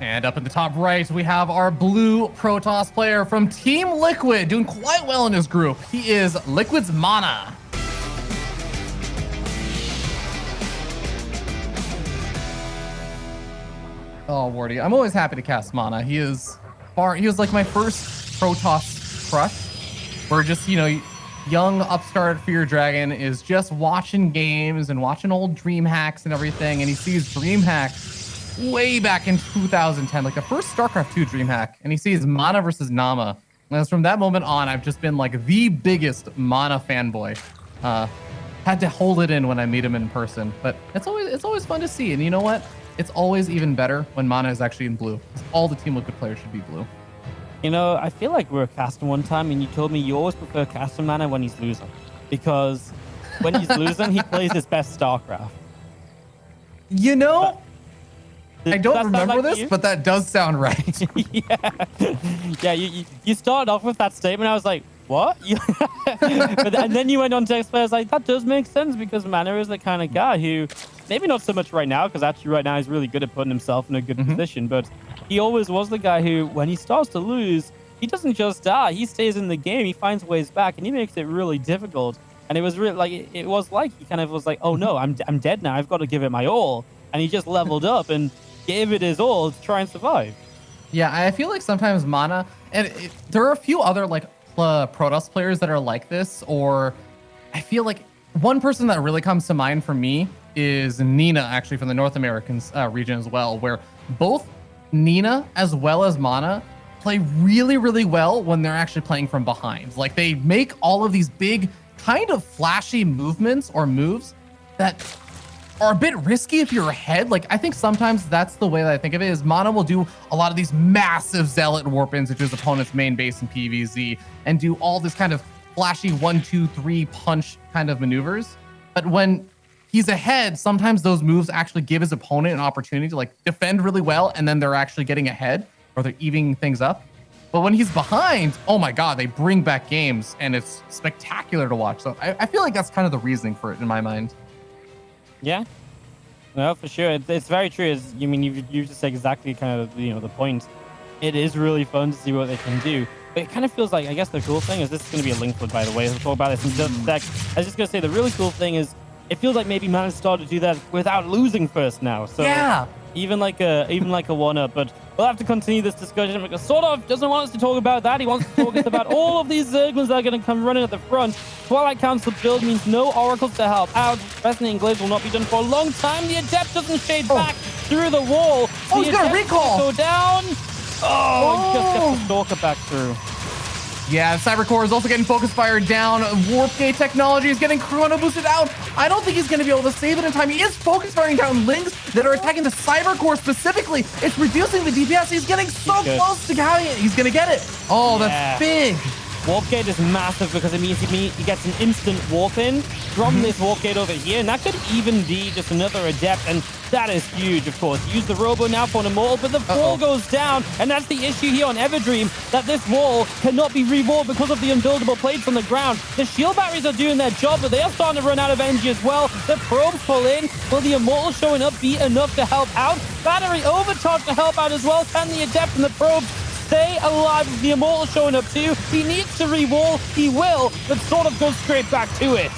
And up in the top right, we have our blue Protoss player from Team Liquid, doing quite well in his group. He is Liquid's MaNa. Oh, Wardy, I'm always happy to cast MaNa. He was like my first Protoss crush. Where just, young upstart Fear Dragon is just watching games and watching old Dream Hacks and everything, and he sees Dream Hack way back in 2010, like the first StarCraft 2 Dream Hack, and he sees MaNa versus Nama. And from that moment on, I've just been like the biggest MaNa fanboy. Had to hold it in when I meet him in person, but it's always fun to see. And you know what? It's always even better when MaNa is actually in blue. All the Team Liquid players should be blue. I feel like we were casting one time and you told me you always prefer casting MaNa when he's losing. Because when he's losing, he plays his best StarCraft. I don't remember this, but that does sound right. Yeah, you started off with that statement. I was like, what? And then you went on to explain. I was like, that does make sense because MaNa is the kind of guy who, maybe not so much right now, because actually right now he's really good at putting himself in a good position, but he always was the guy who, when he starts to lose, he doesn't just die. He stays in the game. He finds ways back, and he makes it really difficult. And it was really like he kind of was like, oh no, I'm dead now. I've got to give it my all. And he just leveled up and gave it his all to try and survive. Yeah, I feel like sometimes MaNa, and there are a few other Protoss players that are like this, or I feel like one person that really comes to mind for me is Nina, actually from the North American region as well, where both Nina as well as MaNa play really, really well when they're actually playing from behind. Like they make all of these big kind of flashy movements or moves that are a bit risky if you're ahead. Like I think sometimes that's the way that I think of it is MaNa will do a lot of these massive Zealot warp-ins into his opponent's main base in PvZ and do all this kind of flashy 1, 2, 3 punch kind of maneuvers. But when he's ahead, sometimes those moves actually give his opponent an opportunity to defend really well, and then they're actually getting ahead or they're evening things up. But when he's behind, oh my God, they bring back games and it's spectacular to watch. So I feel like that's kind of the reasoning for it in my mind. Yeah, no, for sure. It's very true. You just said exactly kind of the point. It is really fun to see what they can do. But it kind of feels like, I guess the cool thing is, this is going to be a link flip, by the way. We'll talk about this in just a sec. I was just going to say, the really cool thing is, it feels like maybe MaNa started to do that without losing first now. So yeah, even like a 1-up. But we'll have to continue this discussion because SortOf doesn't want us to talk about that. He wants to talk us about all of these Zerglings that are going to come running at the front. Twilight Council build means no oracles to help out. Fascinating Glaives will not be done for a long time. The Adept doesn't shade back through the wall. Oh, he's got a recall. Go down. Oh, just gets the Stalker back through. Yeah, Cybercore is also getting Focus Fire down. Warp Gate technology is getting Chrono boosted out. I don't think he's going to be able to save it in time. He is Focus Firing down Lings that are attacking the Cybercore specifically. It's reducing the DPS. He's getting so close to how he's going to get it. Oh, that's big. Warp Gate is massive because it means he gets an instant warp in from this Warp Gate over here, and that could even be just another Adept, and that is huge, of course. Use the Robo now for an Immortal, but the wall goes down, and that's the issue here on Everdream, that this wall cannot be re-walled because of the unbuildable plates on the ground. The shield batteries are doing their job, but they are starting to run out of energy as well. The probes pull in. Will the Immortal showing up be enough to help out? Battery overcharge to help out as well. Can the Adept and the probes stay alive with the Immortal showing up too? He needs to re-wall. He will, but SortOf goes straight back to it.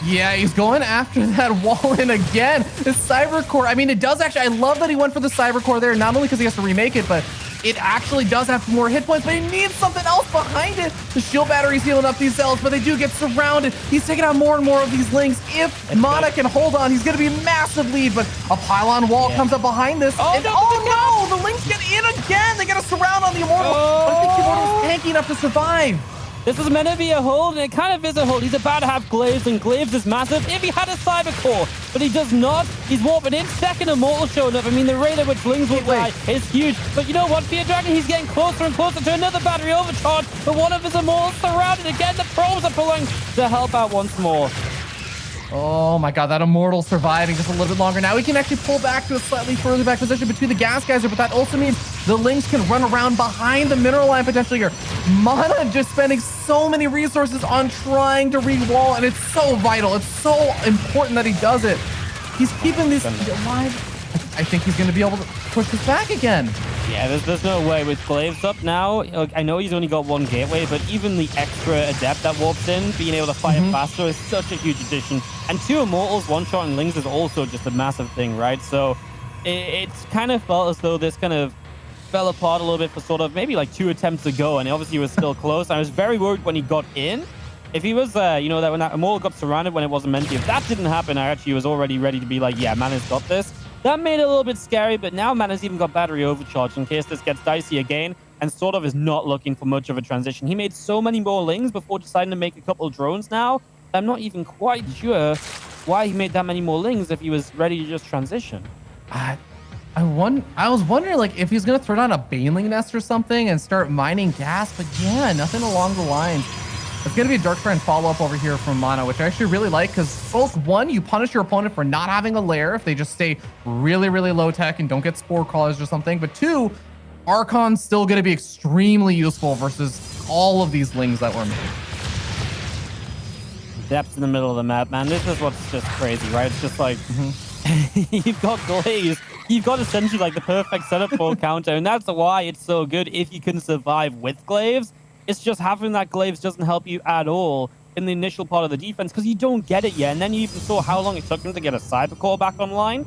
Yeah, he's going after that wall in again. The Cybercore, I mean, it does actually, I love that he went for the Cybercore there, not only because he has to remake it, but it actually does have more hit points, but he needs something else behind it. The shield battery's healing up these cells, but they do get surrounded. He's taking out more and more of these Lings. If MaNa can hold on, he's going to be a massive lead, but a pylon wall comes up behind this. Oh, and no, the Lings get in again. They get a surround on the Immortal. But I think the Immortal's tanky enough to survive. This is meant to be a hold, and it kind of is a hold. He's about to have Glaives, and Glaives is massive if he had a Cybercore, but he does not. He's warping in. Second Immortal showing up. I mean, the rate at which Lings will die is huge. But you know what? Fear Dragon, he's getting closer and closer to another battery overcharge, but one of his Immortals surrounded again. The probes are pulling to help out once more. Oh my God, that Immortal surviving just a little bit longer. Now we can actually pull back to a slightly further back position between the Gas Geyser, but that also means the Lings can run around behind the mineral line potentially here. MaNa just spending so many resources on trying to re-wall, and it's so vital. It's so important that he does it. He's keeping this alive. I think he's going to be able to push this back again. Yeah, there's no way with Glaives up now. Look, I know he's only got one gateway, but even the extra Adept that warps in, being able to fire faster is such a huge addition. And 2 Immortals, 1-shotting Lings is also just a massive thing, right? So it's kind of felt as though this kind of fell apart a little bit for SortOf maybe like 2 attempts ago, and obviously he was still close. I was very worried when he got in. If he was, you know, that when that Immortal got surrounded when it wasn't meant to, if that didn't happen, I actually was already ready to be like, yeah, MaNa's got this. That made it a little bit scary, but now MaNa's even got battery overcharge in case this gets dicey again, and SortOf is not looking for much of a transition. He made so many more Lings before deciding to make a couple of drones now. I'm not even quite sure why he made that many more Lings if he was ready to just transition. I was wondering like if he's gonna throw down a Baneling nest or something and start mining gas, but yeah, nothing along the lines. It's going to be a Dark Strand follow-up over here from MaNa, which I actually really like because both, one, you punish your opponent for not having a lair if they just stay really, really low tech and don't get Spore Crawlers or something. But 2, Archon's still going to be extremely useful versus all of these Lings that were made. Depths in the middle of the map, man. This is what's just crazy, right? It's just like, you've got Glaze. You've got essentially like the perfect setup for a counter, and that's why it's so good if you can survive with Glaives. It's just having that Glaives doesn't help you at all in the initial part of the defense because you don't get it yet. And then you even saw how long it took them to get a Cybercore back online.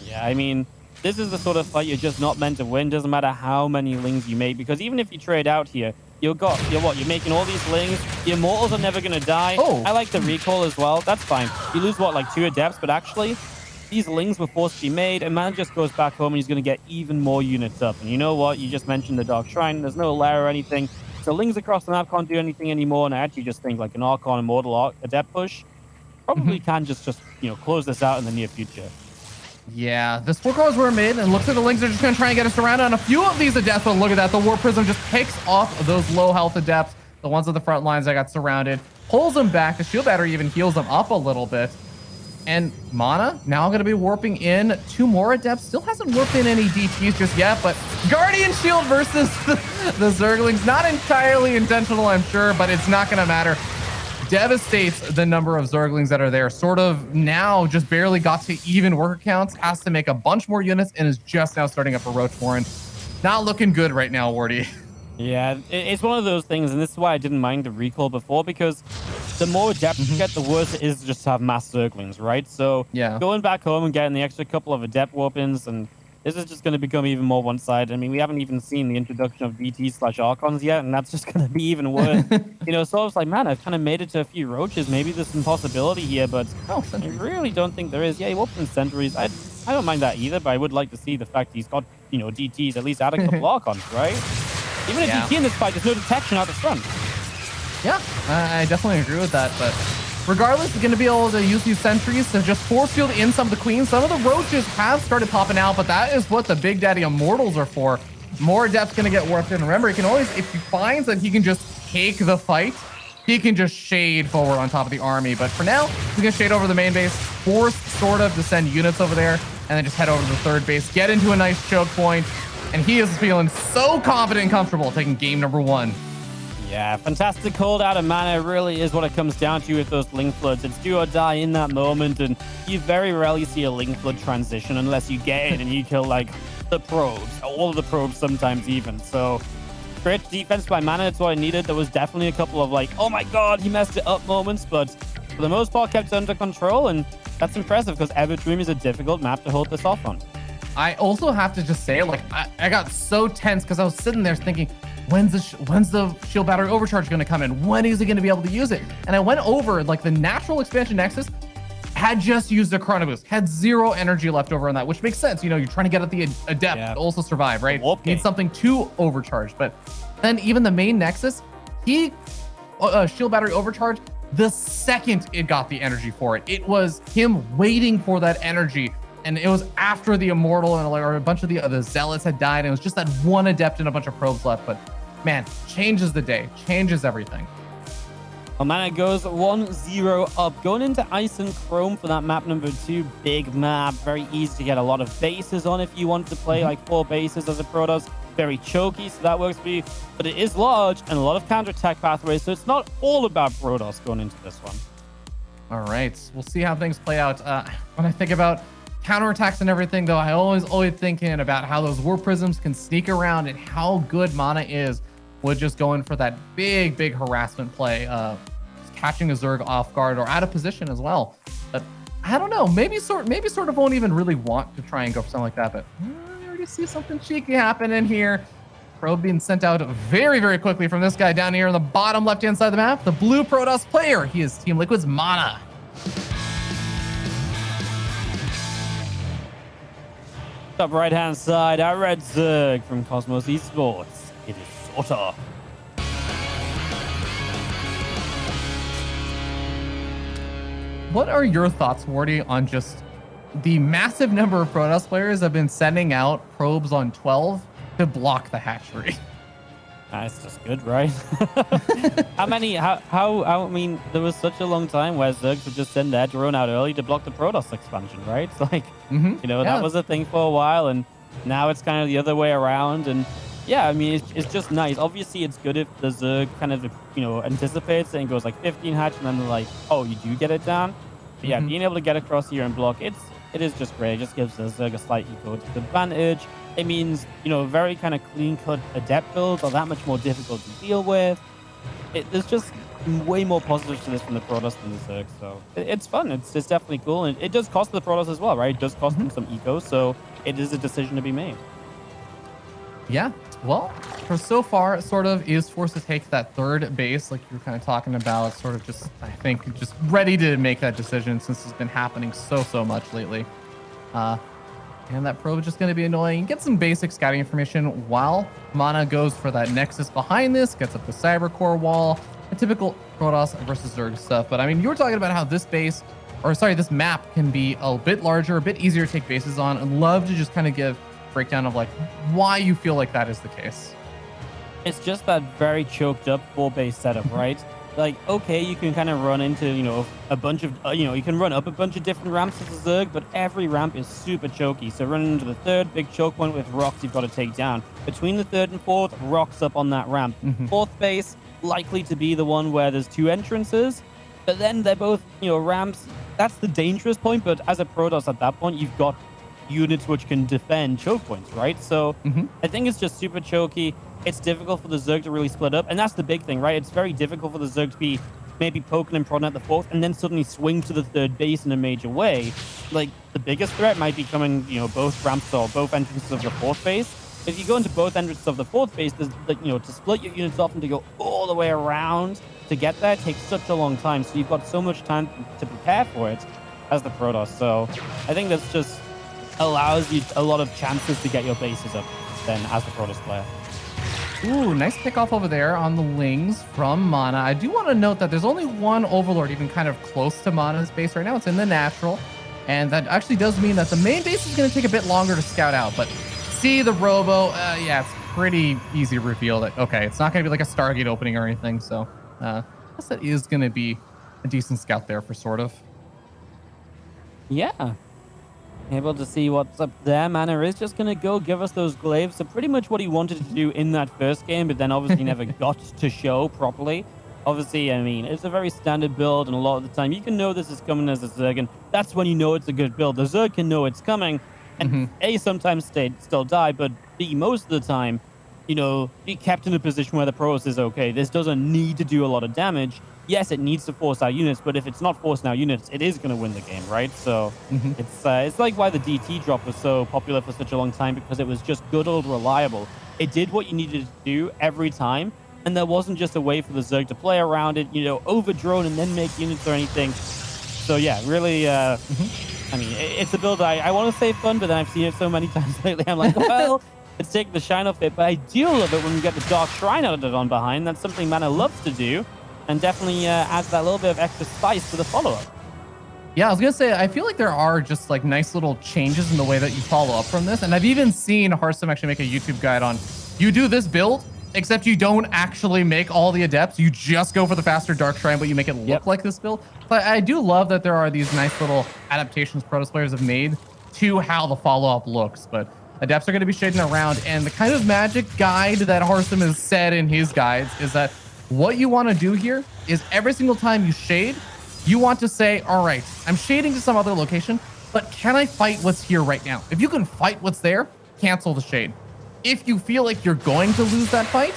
Yeah, I mean, this is the sort of fight you're just not meant to win. Doesn't matter how many Lings you make, because even if you trade out here, you're making all these Lings. The Immortals are never going to die. Oh. I like the recall as well. That's fine. You lose, what, like 2 Adepts, but actually, these Lings were forced to be made, and MaNa just goes back home and he's going to get even more units up. And you know what? You just mentioned the Dark Shrine. There's no lair or anything. So Lings across the map can't do anything anymore, and I actually just think like an Archon Immortal Adept push probably can just you know, close this out in the near future. Yeah, the Spore Crawlers were made, and looks like the Lings are just going to try and get us around on a few of these Adepts, but look at that. The Warp Prism just picks off those low health Adepts, the ones at the front lines that got surrounded, pulls them back. The Shield Battery even heals them up a little bit. And MaNa now going to be warping in 2 more Adepts. Still hasn't warped in any DTs just yet, but Guardian Shield versus the Zerglings. Not entirely intentional, I'm sure, but it's not going to matter. Devastates the number of Zerglings that are there. SortOf now just barely got to even worker counts, has to make a bunch more units, and is just now starting up a Roach Warren. Not looking good right now, Wardy. Yeah, it's one of those things, and this is why I didn't mind the recall before, because the more Adepts you get, the worse it is just to have mass Zerglings, right? So yeah, going back home and getting the extra couple of Adept warp-ins, and this is just going to become even more one-sided. I mean, we haven't even seen the introduction of DT/Archons yet, and that's just going to be even worse. You know, so I was like, man, I've kind of made it to a few Roaches. Maybe there's some possibility here, but I really don't think there is. Yeah, he warps in Sentries. I don't mind that either, but I would like to see the fact he's got, you know, DTs, at least add a couple Archons, right? Even a DT in this fight, there's no detection out the front. Yeah, I definitely agree with that, but regardless, we're going to be able to use these sentries to just force field in some of the queens. Some of the Roaches have started popping out, but that is what the Big Daddy Immortals are for. More Adepts going to get warped in. Remember, he can always, if he finds that he can just take the fight, he can just shade forward on top of the army. But for now, he's going to shade over the main base, force SortOf to send units over there, and then just head over to the third base, get into a nice choke point, and he is feeling so confident and comfortable taking game number 1. Yeah, fantastic hold out of MaNa really is what it comes down to with those Link Floods. It's do or die in that moment, and you very rarely see a Link Flood transition unless you get in and you kill, like, the probes, all of the probes sometimes even. So, great defense by MaNa, it's what I needed. There was definitely a couple of, like, oh my god, he messed it up moments, but for the most part kept it under control, and that's impressive because Everdream is a difficult map to hold this off on. I also have to just say, like, I got so tense because I was sitting there thinking, when's the shield battery overcharge going to come in? When is he going to be able to use it? And I went over, like, the natural expansion Nexus had just used a Chrono Boost, had 0 energy left over on that, which makes sense. You know, you're trying to get at the Adept to also survive, right? Need something to overcharge. But then even the main Nexus, he shield battery overcharge the second it got the energy for it. It was him waiting for that energy. And it was after the Immortal and or a bunch of the Zealots had died. And it was just that one Adept and a bunch of probes left. But man, changes the day, changes everything. Well, MaNa goes 1-0 up. Going into Ice and Chrome for that map number 2. Big map, very easy to get a lot of bases on if you want to play like 4 bases as a Protoss. Very choky, so that works for you. But it is large and a lot of counterattack pathways, so it's not all about Protoss going into this one. All right, we'll see how things play out. When I think about counterattacks and everything, though, I always thinking about how those Warp Prisms can sneak around and how good MaNa is with just going for that big harassment play, catching a Zerg off guard or out of position as well. But I don't know, maybe SortOf won't even really want to try and go for something like that, but I already see something cheeky happening here. Probe being sent out very quickly from this guy down here on the bottom left-hand side of the map. The blue Protoss player. He is Team Liquid's MaNa. Top right-hand side, our red Zerg from Cosmos Esports. It is SortOf. What are your thoughts, Wardy, on just the massive number of Protoss players have been sending out probes on 12 to block the hatchery? That's just good, right? How many? How? I mean, there was such a long time where Zergs would just send their drone out early to block the Protoss expansion, right? It's like, that was a thing for a while, and now it's kind of the other way around. And yeah, I mean, it's just nice. Obviously, it's good if the Zerg kind of, anticipates it and goes like 15 hatch, and then they're like, oh, you do get it down. But yeah, being able to get across here and block, it is just great. It just gives the Zerg a slight eco advantage. It means, very kind of clean-cut adept builds are that much more difficult to deal with. There's just way more positives to this from the Protoss than the Zerg, so it's fun. It's definitely cool, and it does cost the Protoss as well, right? It does cost them some eco, so it is a decision to be made. Yeah, well, for so far, SortOf is forced to take that third base, like you were kind of talking about, sort of just, I think, just ready to make that decision since it's been happening so much lately. And that probe is just going to be annoying. Get some basic scouting information while MaNa goes for that Nexus behind this, gets up the Cyber Core wall, a typical Protoss versus Zerg stuff. But I mean, you were talking about how this this map can be a bit larger, a bit easier to take bases on. I'd love to just kind of give a breakdown of like why you feel like that is the case. It's just that very choked up 4-base setup, right? Like, okay, you can kind of run into, a bunch of, you can run up a bunch of different ramps as a Zerg, but every ramp is super choky. So running into the third big choke point with rocks you've got to take down. Between the third and fourth, rocks up on that ramp. Fourth base, likely to be the one where there's 2 entrances, but then they're both, ramps. That's the dangerous point, but as a Protoss at that point, you've got units which can defend choke points, right? So I think it's just super choky. It's difficult for the Zerg to really split up, and that's the big thing, right? It's very difficult for the Zerg to be maybe poking and prodding at the fourth and then suddenly swing to the third base in a major way. Like, the biggest threat might be coming, both ramps or both entrances of the fourth base. If you go into both entrances of the fourth base, there's, to split your units off and to go all the way around to get there takes such a long time. So you've got so much time to prepare for it as the Protoss. So I think that's just allows you a lot of chances to get your bases up then as the Protoss player. Ooh, nice pickoff over there on the wings from MaNa. I do want to note that there's only one Overlord even kind of close to MaNa's base right now. It's in the natural. And that actually does mean that the main base is going to take a bit longer to scout out. But see the Robo, yeah, it's pretty easy to reveal that, okay, it's not going to be like a Stargate opening or anything. So I guess that is going to be a decent scout there for SortOf. Yeah. Able to see what's up there. MaNa is just going to go give us those glaives. So pretty much what he wanted to do in that first game, but then obviously never got to show properly. Obviously, I mean, it's a very standard build, and a lot of the time you can know this is coming as a Zerg, and that's when you know it's a good build. The Zerg can know it's coming, and A, sometimes still die, but B, most of the time, be kept in a position where the Protoss is okay. This doesn't need to do a lot of damage. Yes, it needs to force out units, but if it's not forcing out units, it is going to win the game, right? So it's like why the DT drop was so popular for such a long time, because it was just good old reliable. It did what you needed to do every time, and there wasn't just a way for the Zerg to play around it, over drone and then make units or anything. So yeah, really, I mean, it's a build I want to say fun, but then I've seen it so many times lately, I'm like, well, it's taking the shine off it, but I do love it when we get the Dark Shrine added on behind. That's something MaNa loves to do, and definitely adds that little bit of extra spice to the follow-up. Yeah, I was going to say, I feel like there are just like nice little changes in the way that you follow up from this. And I've even seen Hearthstone actually make a YouTube guide on, you do this build, except you don't actually make all the adepts. You just go for the faster Dark Shrine, but you make it look like this build. But I do love that there are these nice little adaptations Protoss players have made to how the follow-up looks. But adepts are going to be shading around. And the kind of magic guide that Hearthstone has said in his guides is that what you want to do here is every single time you shade, you want to say, all right, I'm shading to some other location. but can I fight what's here right now? If you can fight what's there, cancel the Shade. If you feel like you're going to lose that fight,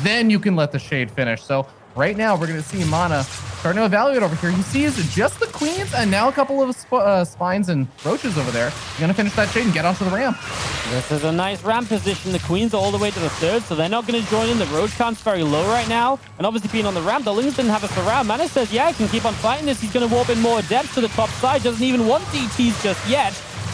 then you can let the Shade finish. So right now, we're going to see MaNa starting to evaluate over here. He sees just the queens and now a couple of spines and roaches over there. He's going to finish that Shade and get onto the ramp. This is a nice ramp position. The queens are all the way to the third, so they're not going to join in. The roach count's very low right now. And obviously being on the ramp, the Lings didn't have a surround. MaNa says, yeah, I can keep on fighting this. He's going to warp in more depth to the top side. Doesn't even want DTs just yet.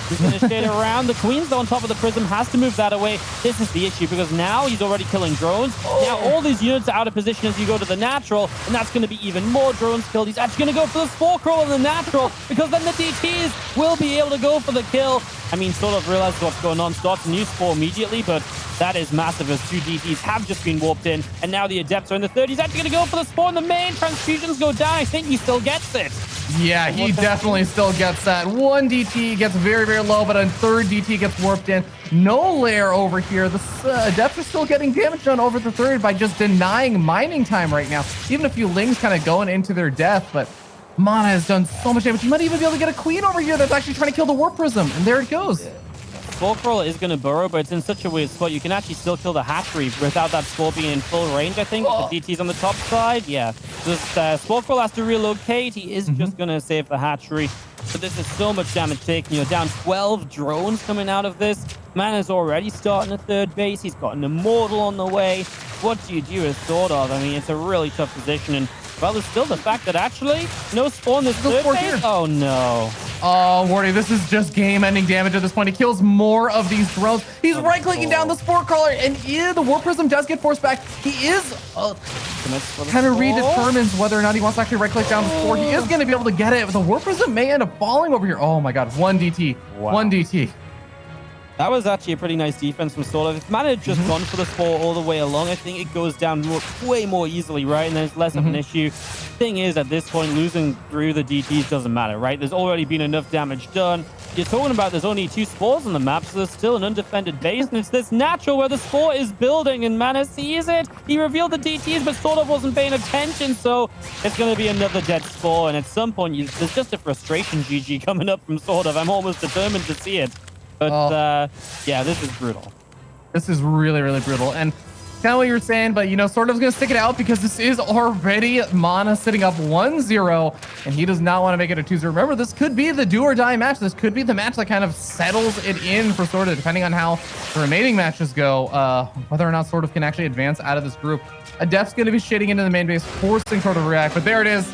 He's going to shade around. The queen's on top of the prism, has to move that away. This is the issue because now he's already killing drones. Now all these units are out of position as you go to the natural, and that's going to be even more drones killed. He's actually going to go for the Spore Crawl in the natural because then the DTs will be able to go for the kill. I mean, SortOf realizes what's going on, starts a new Spore immediately, but that is massive as 2 DTs have just been warped in, and now the Adepts are in the third. He's actually going to go for the Spore in the main. Transfusions go down. I think he still gets it. Yeah, he definitely still gets that. 1 DT gets very, very low, but a third DT gets warped in. No lair over here. The Adepts are still getting damage done over the third by just denying mining time right now. Even a few Lings kind of going into their death, but MaNa has done so much damage. You might even be able to get a queen over here that's actually trying to kill the Warp Prism, and there it goes. Spore Crawler is going to burrow, but it's in such a weird spot. You can actually still kill the hatchery without that Spore being in full range, I think. The DT's on the top side. Yeah. This Spore Crawler has to relocate. He is just going to save the hatchery. But this is so much damage taken. You're down 12 drones coming out of this. MaNa's already starting a third base. He's got an Immortal on the way. What do you do as SortOf? I mean, it's a really tough position. And, well, there's still the fact that actually no spawn this third base. Here. Oh, no. Oh, Wardy, this is just game-ending damage at this point. He kills more of these drones. He's right-clicking down the Spore Crawler, and the Warp Prism does get forced back. He is kind of redetermines whether or not he wants to actually right-click down the Spore. He is going to be able to get it, but the Warp Prism may end up falling over here. Oh my God, 1 DT, wow. 1 DT. That was actually a pretty nice defense from SortOf. If MaNa had just gone for the Spore all the way along, I think it goes down way more easily, right? And there's less of an issue. Thing is, at this point, losing through the DTs doesn't matter, right? There's already been enough damage done. You're talking about there's only 2 spores on the map, so there's still an undefended base, and it's this natural where the Spore is building, and MaNa sees it. He revealed the DTs, but SortOf wasn't paying attention, so it's going to be another dead Spore, and at some point, there's just a frustration GG coming up from SortOf. I'm almost determined to see it. But, yeah, this is brutal. This is really, really brutal. And kind of what you were saying, but, you know, SortOf's going to stick it out because this is already MaNa sitting up 1-0, and he does not want to make it a 2-0. Remember, this could be the do or die match. This could be the match that kind of settles it in for SortOf, depending on how the remaining matches go, whether or not SortOf can actually advance out of this group. Adept's going to be shitting into the main base, forcing SortOf to react, but there it is.